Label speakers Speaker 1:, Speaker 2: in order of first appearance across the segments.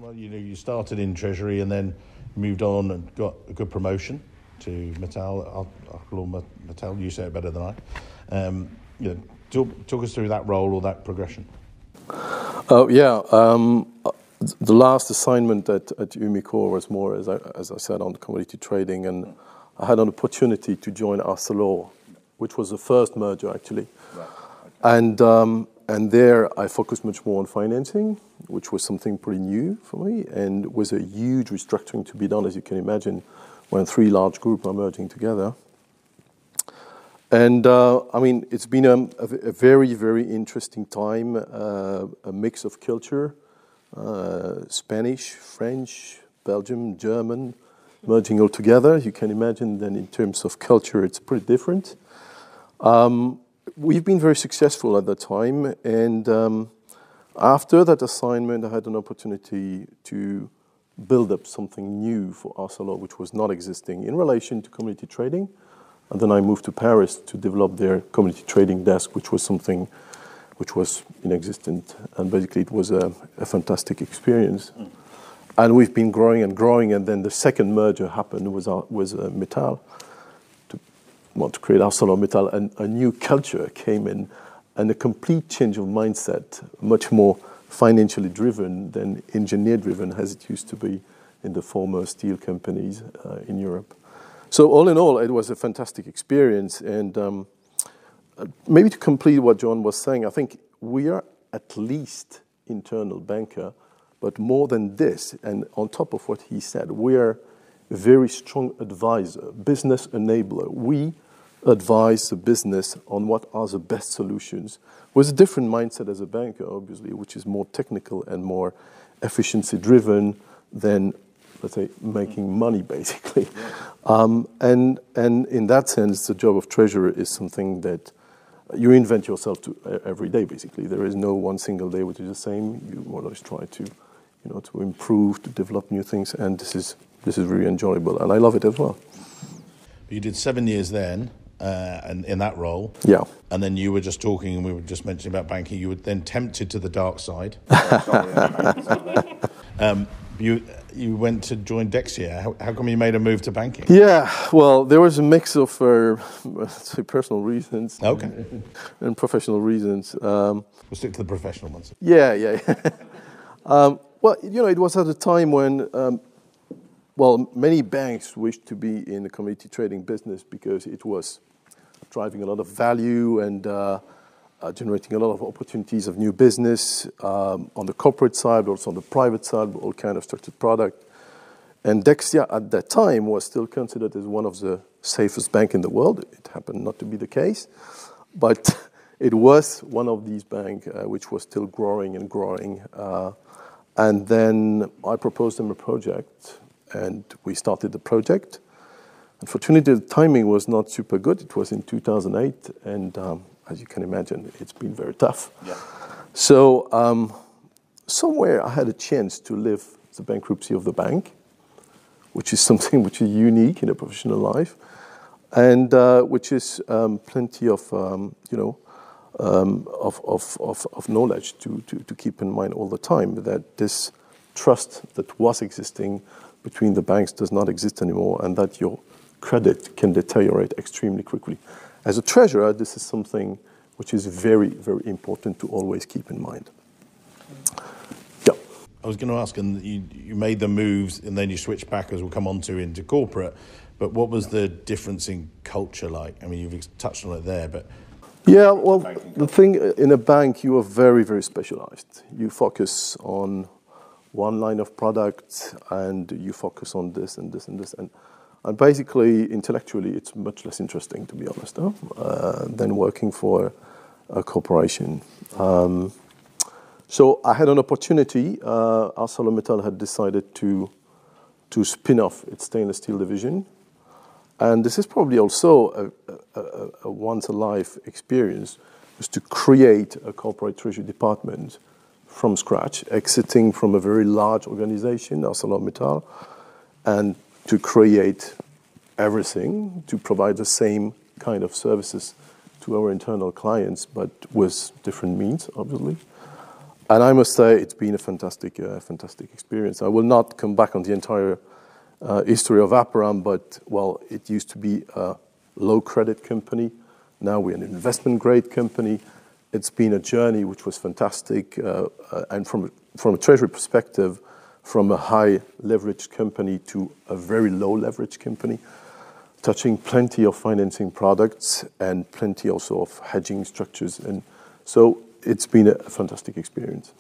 Speaker 1: Well, you started in Treasury and then moved on and got a good promotion to Metal. I'll call Metal. You say it better than I. Talk us through that role or that progression.
Speaker 2: The last assignment at Umicore was more, as I said, on commodity trading, and I had an opportunity to join Arcelor, which was the first merger actually. Right. Okay. And there I focused much more on financing, which was something pretty new for me, and was a huge restructuring to be done, as you can imagine, when three large groups are merging together. And it's been a very, very interesting time, a mix of culture, Spanish, French, Belgium, German, merging all together. You can imagine then in terms of culture, it's pretty different. We've been very successful at that time, and after that assignment, I had an opportunity to build up something new for Arcelor, which was not existing in relation to commodity trading. And then I moved to Paris to develop their commodity trading desk, which was something which was inexistent. And basically, it was a fantastic experience. Mm. And we've been growing and growing. And then the second merger happened with Metal, to create ArcelorMittal. And a new culture came in, and a complete change of mindset, much more financially driven than engineer driven, as it used to be in the former steel companies in Europe. So all in all, it was a fantastic experience. And maybe to complete what John was saying, I think we are at least internal banker, but more than this, and on top of what he said, we are a very strong advisor, business enabler. We advise the business on what are the best solutions, with a different mindset as a banker, obviously, which is more technical and more efficiency-driven than, let's say, making money, basically. And in that sense, the job of treasurer is something that you invent yourself every day, basically. There is no one single day which is the same. You always try to improve, to develop new things, and this is really enjoyable, and I love it as well.
Speaker 1: You did 7 years then, and in that role.
Speaker 2: Yeah.
Speaker 1: And then you were just talking, and we were just mentioning about banking. You were then tempted to the dark side. You went to join Dexia. How come you made a move to banking?
Speaker 2: Yeah, well, there was a mix of personal reasons, and professional reasons.
Speaker 1: We'll stick to the professional ones.
Speaker 2: Yeah. Well, it was at a time when, many banks wished to be in the commodity trading business because it was driving a lot of value and generating a lot of opportunities of new business on the corporate side, but also on the private side, all kind of structured product. And Dexia at that time was still considered as one of the safest banks in the world. It happened not to be the case, but it was one of these banks which was still growing and growing. And then I proposed them a project, and we started the project. Unfortunately, the timing was not super good. It was in 2008, and as you can imagine, it's been very tough. Yeah. So somewhere I had a chance to live the bankruptcy of the bank, which is something which is unique in a professional life, and which is plenty of knowledge to keep in mind all the time, that this trust that was existing between the banks does not exist anymore, and that your credit can deteriorate extremely quickly. As a treasurer, this is something which is very, very important to always keep in mind. Yeah.
Speaker 1: I was going to ask, and you made the moves, and then you switched back, as we'll come on to, into corporate. But what was the difference in culture like? I mean, you've touched on it there, but...
Speaker 2: Yeah, well, the thing, in a bank, you are very, very specialized. You focus on one line of product, and you focus on this and this and this. And basically, intellectually, it's much less interesting, to be honest, than working for a corporation. So I had an opportunity. ArcelorMittal had decided to spin off its stainless steel division. And this is probably also a once-a-life experience, was to create a corporate treasury department from scratch, exiting from a very large organization, ArcelorMittal, and to create everything, to provide the same kind of services to our internal clients, but with different means, obviously. And I must say, it's been a fantastic experience. I will not come back on the entire history of Aperam, but, well, it used to be a low credit company. Now we're an investment grade company. It's been a journey which was fantastic. And from a treasury perspective, from a high leverage company to a very low leverage company, touching plenty of financing products and plenty also of hedging structures. And so it's been a fantastic experience.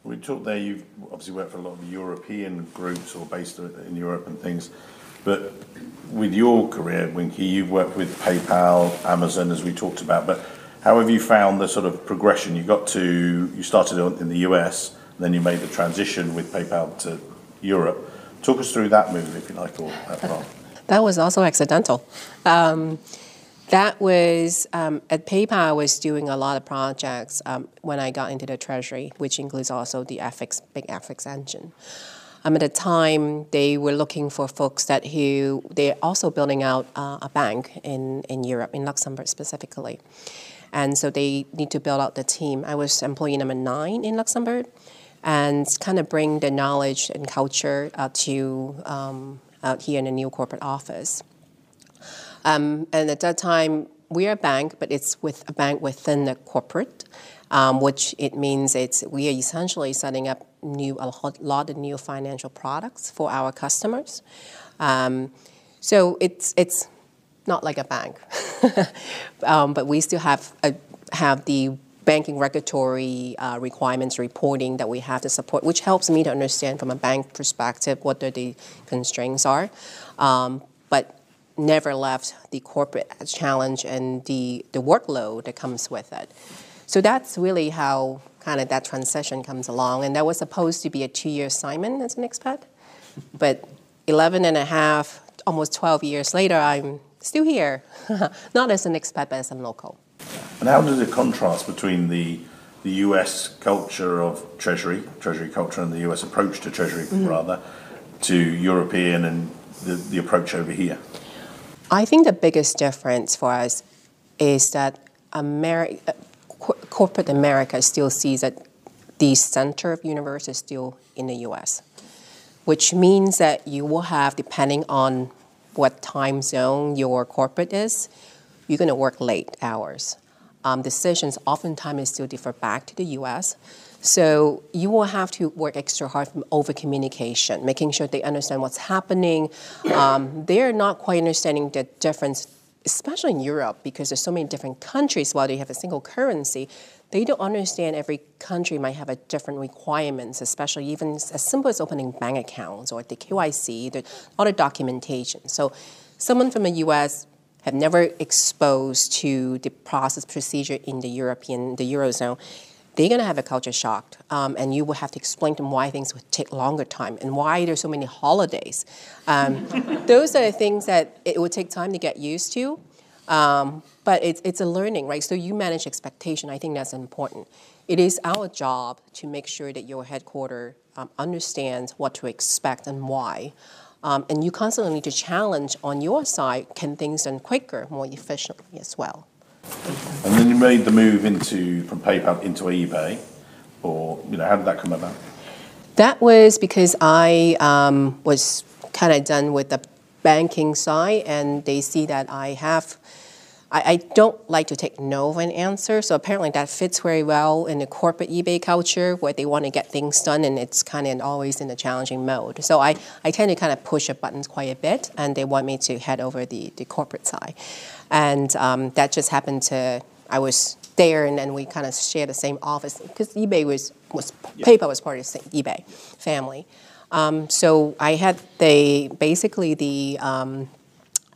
Speaker 1: We talked there, you've obviously worked for a lot of European groups or based in Europe and things, but with your career, Winky, you've worked with PayPal, Amazon, as we talked about, but how have you found the sort of progression? You started in the US, then you made the transition with PayPal to Europe. Talk us through that move, if you like, or that part.
Speaker 3: That was also accidental. That was, at PayPal, I was doing a lot of projects when I got into the Treasury, which includes also the big FX engine. At the time, they were looking for folks they're also building out a bank in Europe, in Luxembourg specifically. And so they need to build out the team. I was employee number 9 in Luxembourg and kind of bring the knowledge and culture out here in the new corporate office. And at that time, we're a bank, but it's with a bank within the corporate, which it means we are essentially setting up a lot of new financial products for our customers. So it's not like a bank, but we still have the banking regulatory requirements reporting that we have to support, which helps me to understand from a bank perspective what the constraints are. But never left the corporate challenge and the workload that comes with it. So that's really how kind of that transition comes along. And that was supposed to be a 2-year assignment as an expat. But 11 and a half, almost 12 years later, I'm still here. Not as an expat, but as a local.
Speaker 1: And how does it contrast between the US culture of Treasury culture and the US approach to Treasury, rather, to European and the approach over here?
Speaker 3: I think the biggest difference for us is that corporate America still sees that the center of the universe is still in the US, which means that you will have, depending on what time zone your corporate is, you're going to work late hours. Decisions oftentimes still defer back to the US. So you will have to work extra hard from over communication, making sure they understand what's happening. They're not quite understanding the difference, especially in Europe, because there's so many different countries. While they have a single currency, they don't understand every country might have a different requirements, especially even as simple as opening bank accounts or the KYC, the other documentation. So someone from the US have never exposed to the process procedure in the Eurozone, they're going to have a culture shock, and you will have to explain to them why things would take longer time and why there's so many holidays. Those are the things that it would take time to get used to, but it's a learning, right? So you manage expectation. I think that's important. It is our job to make sure that your headquarters understands what to expect and why. And you constantly need to challenge on your side, can things done quicker, more efficiently as well.
Speaker 1: And then you made the move from PayPal into eBay, or how did that come about?
Speaker 3: That was because I was kind of done with the banking side, and they see that I don't like to take no for an answer, so apparently that fits very well in the corporate eBay culture where they want to get things done and it's kind of always in a challenging mode. So I tend to kind of push the buttons quite a bit, and they want me to head over the corporate side. And that just happened I was there, and then we kind of share the same office because eBay PayPal was part of the same eBay family. So I had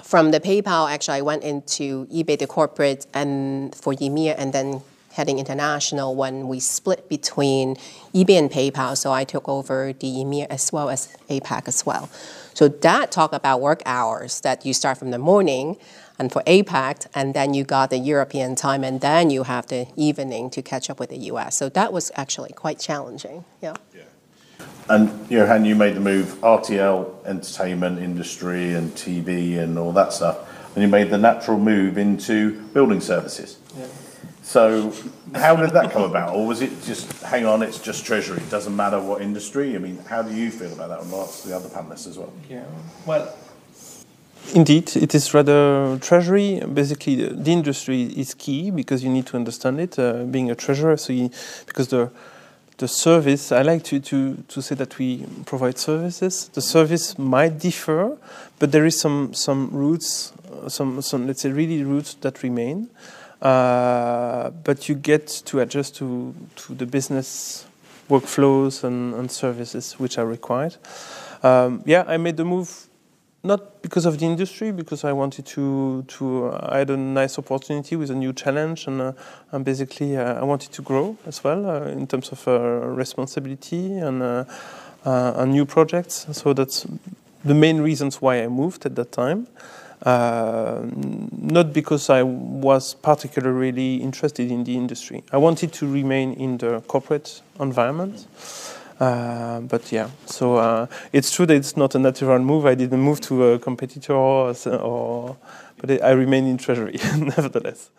Speaker 3: from the PayPal, actually, I went into eBay, the corporate, and for EMEA, and then heading international when we split between eBay and PayPal. So I took over the EMEA as well as APAC as well. So that talk about work hours that you start from the morning, and for APAC, and then you got the European time, and then you have the evening to catch up with the US. So that was actually quite challenging. Yeah.
Speaker 1: And Johan, you made the move, RTL, entertainment industry and TV and all that stuff, and you made the natural move into building services.
Speaker 4: Yeah.
Speaker 1: So how did that come about? Or was it just, hang on, it's just Treasury, it doesn't matter what industry? I mean, how do you feel about that? And lots of the other panelists as well.
Speaker 4: Yeah, well, indeed, it is rather Treasury. Basically, the industry is key because you need to understand it, being a treasurer. So because the service, I like to say that we provide services. The service might differ, but there is some roots, some let's say really roots that remain. But you get to adjust to the business workflows and services which are required. I made the move not because of the industry, because I wanted I had a nice opportunity with a new challenge, and basically I wanted to grow as well in terms of responsibility and new projects. So that's the main reasons why I moved at that time. Not because I was particularly interested in the industry. I wanted to remain in the corporate environment. But yeah, so it's true that it's not a natural move. I didn't move to a competitor, but I remain in Treasury nevertheless.